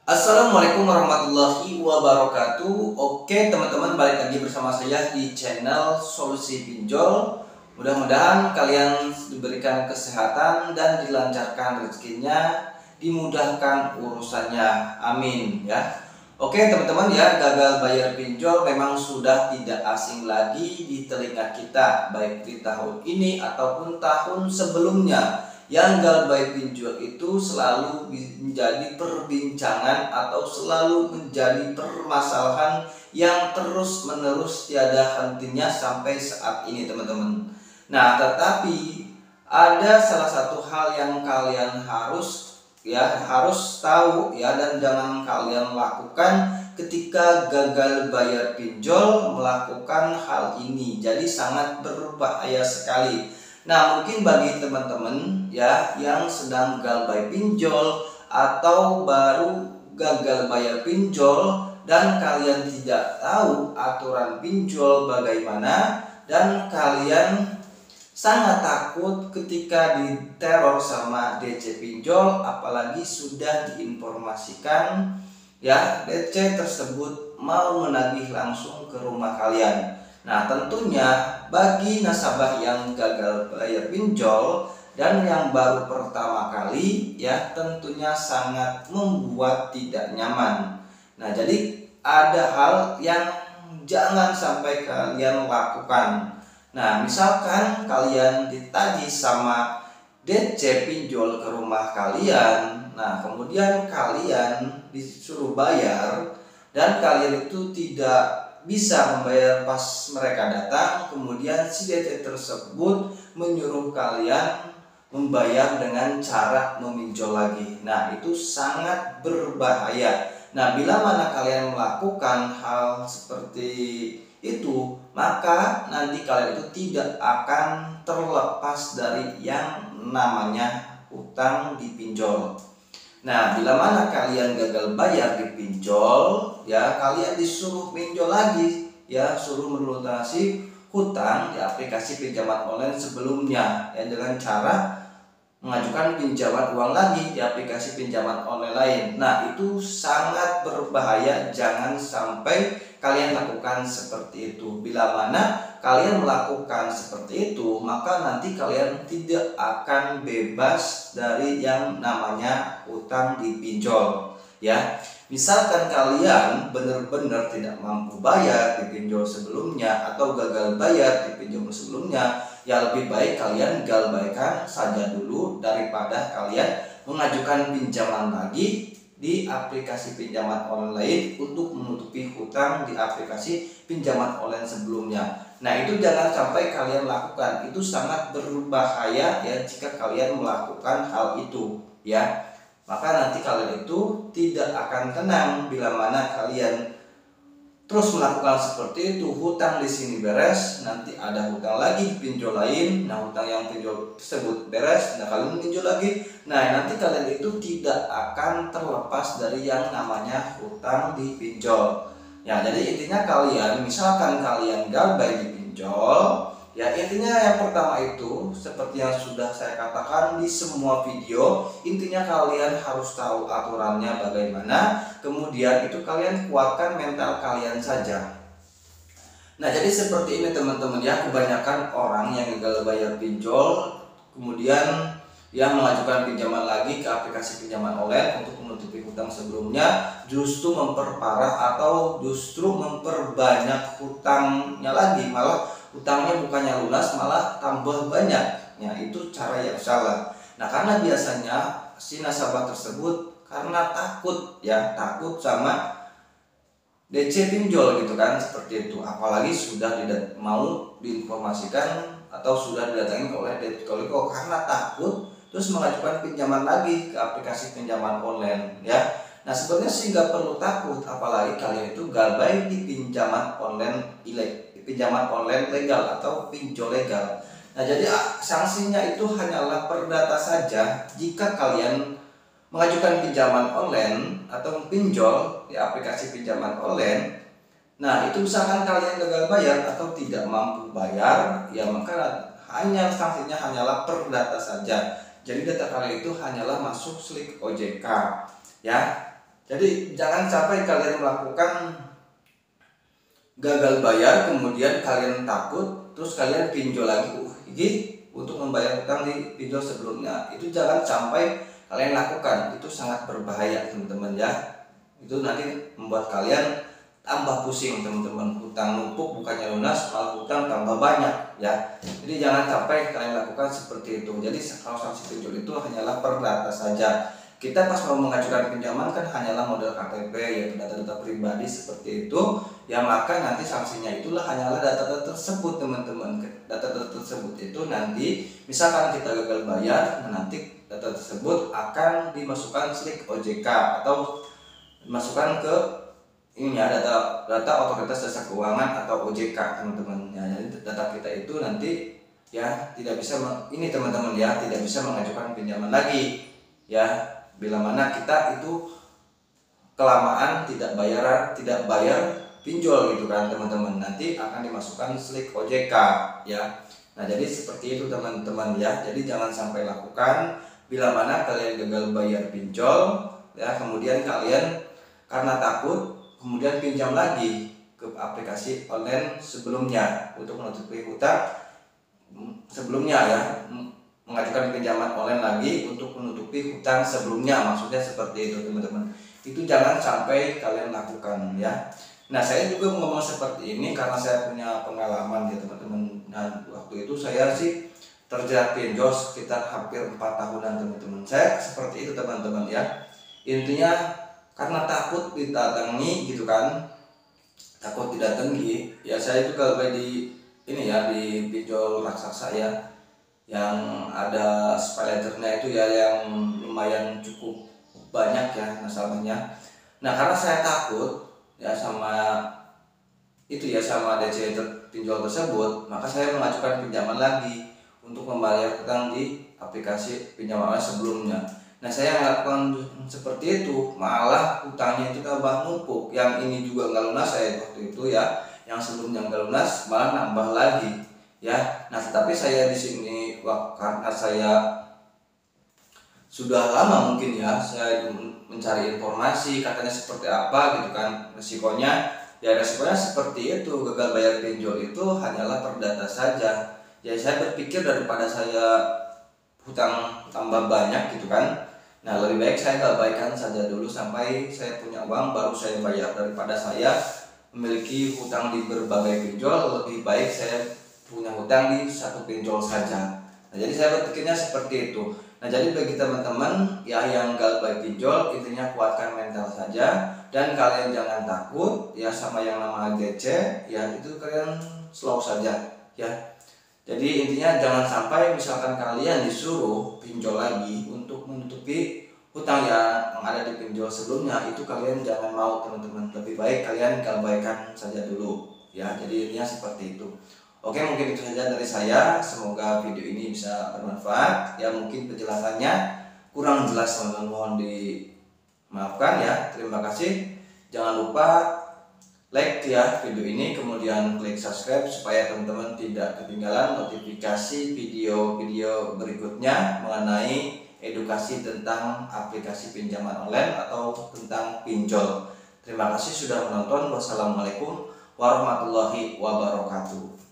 Assalamualaikum warahmatullahi wabarakatuh. Oke teman-teman, balik lagi bersama saya di channel Solusi Pinjol. Mudah-mudahan kalian diberikan kesehatan dan dilancarkan rezekinya, dimudahkan urusannya, amin ya. Oke teman-teman ya, gagal bayar pinjol memang sudah tidak asing lagi di telinga kita, baik di tahun ini ataupun tahun sebelumnya. Yang gagal bayar pinjol itu selalu menjadi perbincangan atau selalu menjadi permasalahan yang terus menerus tiada hentinya sampai saat ini teman-teman. Nah tetapi ada salah satu hal yang kalian harus tahu ya, dan jangan kalian lakukan ketika gagal bayar pinjol melakukan hal ini. Jadi sangat berbahaya sekali. Nah mungkin bagi teman-teman ya yang sedang gagal bayar pinjol atau baru gagal bayar pinjol dan kalian tidak tahu aturan pinjol bagaimana, dan kalian sangat takut ketika diteror sama DC pinjol, apalagi sudah diinformasikan ya DC tersebut mau menagih langsung ke rumah kalian. Nah tentunya bagi nasabah yang gagal bayar pinjol dan yang baru pertama kali ya tentunya sangat membuat tidak nyaman. Nah jadi ada hal yang jangan sampai kalian lakukan. Nah misalkan kalian ditagih sama DC pinjol ke rumah kalian, nah kemudian kalian disuruh bayar dan kalian itu tidak bisa membayar pas mereka datang, kemudian si DC tersebut menyuruh kalian membayar dengan cara meminjol lagi. Nah itu sangat berbahaya. Nah bila mana kalian melakukan hal seperti itu, maka nanti kalian itu tidak akan terlepas dari yang namanya hutang dipinjol. Nah bila mana kalian gagal bayar dipinjol ya, kalian disuruh pinjol lagi ya, suruh melunasi hutang di aplikasi pinjaman online sebelumnya ya, dengan cara mengajukan pinjaman uang lagi di aplikasi pinjaman online lain. Nah itu sangat berbahaya, jangan sampai kalian lakukan seperti itu. Bila mana kalian melakukan seperti itu, maka nanti kalian tidak akan bebas dari yang namanya utang dipinjol ya. Misalkan kalian benar-benar tidak mampu bayar di pinjol sebelumnya atau gagal bayar di pinjol sebelumnya, ya lebih baik kalian gagal bayarkan saja dulu daripada kalian mengajukan pinjaman lagi di aplikasi pinjaman online untuk menutupi hutang di aplikasi pinjaman online sebelumnya. Nah itu jangan sampai kalian lakukan, itu sangat berbahaya ya jika kalian melakukan hal itu ya. Maka nanti kalian itu tidak akan tenang bila mana kalian terus melakukan seperti itu. Hutang di sini beres, nanti ada hutang lagi di pinjol lain. Nah hutang yang pinjol tersebut beres, nah kalian pinjol lagi. Nah nanti kalian itu tidak akan terlepas dari yang namanya hutang di pinjol. Ya jadi intinya kalian, misalkan kalian gagal bayar di pinjol, ya intinya yang pertama itu seperti yang sudah saya katakan di semua video, intinya kalian harus tahu aturannya bagaimana, kemudian itu kalian kuatkan mental kalian saja. Nah jadi seperti ini teman-teman ya, kebanyakan orang yang gagal bayar pinjol kemudian yang mengajukan pinjaman lagi ke aplikasi pinjaman online untuk menutupi hutang sebelumnya, justru memperparah atau justru memperbanyak hutangnya lagi, malah hutangnya bukannya lunas malah tambah banyak. Ya itu cara yang salah. Nah karena biasanya si nasabah tersebut karena takut ya, takut sama DC pinjol gitu kan, seperti itu. Apalagi sudah tidak mau diinformasikan atau sudah didatangi oleh DC Koliko, karena takut terus mengajukan pinjaman lagi ke aplikasi pinjaman online ya. Nah sebenarnya sih nggak perlu takut, apalagi kalian itu gagal bayar di pinjaman online pinjaman online legal atau pinjol legal. Nah jadi sanksinya itu hanyalah perdata saja jika kalian mengajukan pinjaman online atau pinjol di aplikasi pinjaman online. Nah itu misalkan kalian gagal bayar atau tidak mampu bayar, ya maka sanksinya hanyalah perdata saja. Jadi data kalian itu hanyalah masuk slip OJK ya. Jadi jangan sampai kalian melakukan gagal bayar, kemudian kalian takut, terus kalian pinjol lagi, ini untuk membayar utang di pinjol sebelumnya. Itu jangan sampai kalian lakukan, itu sangat berbahaya teman-teman ya. Itu nanti membuat kalian tambah pusing teman-teman, hutang numpuk bukannya lunas, malah hutang tambah banyak ya. Jadi jangan sampai kalian lakukan seperti itu. Jadi kalau sanksi pinjol itu hanyalah perdata saja. Kita pas mau mengajukan pinjaman kan hanyalah modal KTP ya, data-data pribadi seperti itu ya, maka nanti sanksinya itulah hanyalah data-data tersebut teman-teman. Data-data tersebut itu nanti misalkan kita gagal bayar, nanti data tersebut akan dimasukkan slip OJK atau dimasukkan ke ini ya, data otoritas jasa keuangan atau OJK teman-teman ya. Jadi data kita itu nanti ya tidak bisa ini teman-teman ya, tidak bisa mengajukan pinjaman lagi ya, bila mana kita itu kelamaan tidak bayar pinjol gitu kan teman-teman, nanti akan dimasukkan slip OJK ya. Nah jadi seperti itu teman-teman ya. Jadi jangan sampai lakukan bila mana kalian gagal bayar pinjol ya, kemudian kalian karena takut kemudian pinjam lagi ke aplikasi online sebelumnya untuk menutupi hutang sebelumnya ya, mengajukan pinjaman online lagi untuk menutupi hutang sebelumnya, maksudnya seperti itu teman-teman. Itu jangan sampai kalian lakukan ya. Nah saya juga ngomong seperti ini karena saya punya pengalaman ya teman-teman. Nah waktu itu saya sih terjerat pinjol sekitar hampir 4 tahunan teman-teman. Saya seperti itu teman-teman ya. Intinya karena takut didatangi gitu kan, takut didatangi ya, saya itu kalau di ini ya, di pinjol raksasa ya, yang ada speleternya itu ya, yang lumayan cukup banyak ya nasabahnya. Nah karena saya takut ya sama itu ya, sama DC pinjol tersebut, maka saya mengajukan pinjaman lagi untuk membayar hutang di aplikasi pinjaman sebelumnya. Nah saya melakukan seperti itu, malah hutangnya itu tambah numpuk. Yang ini juga nggak lunas saya waktu itu ya, yang sebelumnya nggak lunas malah nambah lagi ya. Nah tetapi saya di sini karena saya sudah lama mungkin ya, saya mencari informasi katanya seperti apa gitu kan resikonya. Ya resikonya seperti itu, gagal bayar pinjol itu hanyalah perdata saja. Ya saya berpikir daripada saya hutang tambah banyak gitu kan, nah lebih baik saya abaikan saja dulu sampai saya punya uang baru saya bayar, daripada saya memiliki hutang di berbagai pinjol. Lebih baik saya punya hutang di satu pinjol saja. Nah jadi saya berpikirnya seperti itu. Nah jadi bagi teman-teman ya yang gagal bayar pinjol, intinya kuatkan mental saja dan kalian jangan takut ya sama yang namanya DC ya, itu kalian slow saja ya. Jadi intinya jangan sampai misalkan kalian disuruh pinjol lagi untuk menutupi hutang yang ada di pinjol sebelumnya, itu kalian jangan mau teman-teman. Lebih baik kalian abaikan saja dulu ya. Jadi intinya seperti itu. Oke, mungkin itu saja dari saya. Semoga video ini bisa bermanfaat ya. Mungkin penjelasannya kurang jelas teman-teman, mohon dimaafkan ya. Terima kasih. Jangan lupa like ya video ini, kemudian klik subscribe supaya teman-teman tidak ketinggalan notifikasi video-video berikutnya mengenai edukasi tentang aplikasi pinjaman online atau tentang pinjol. Terima kasih sudah menonton. Wassalamualaikum warahmatullahi wabarakatuh.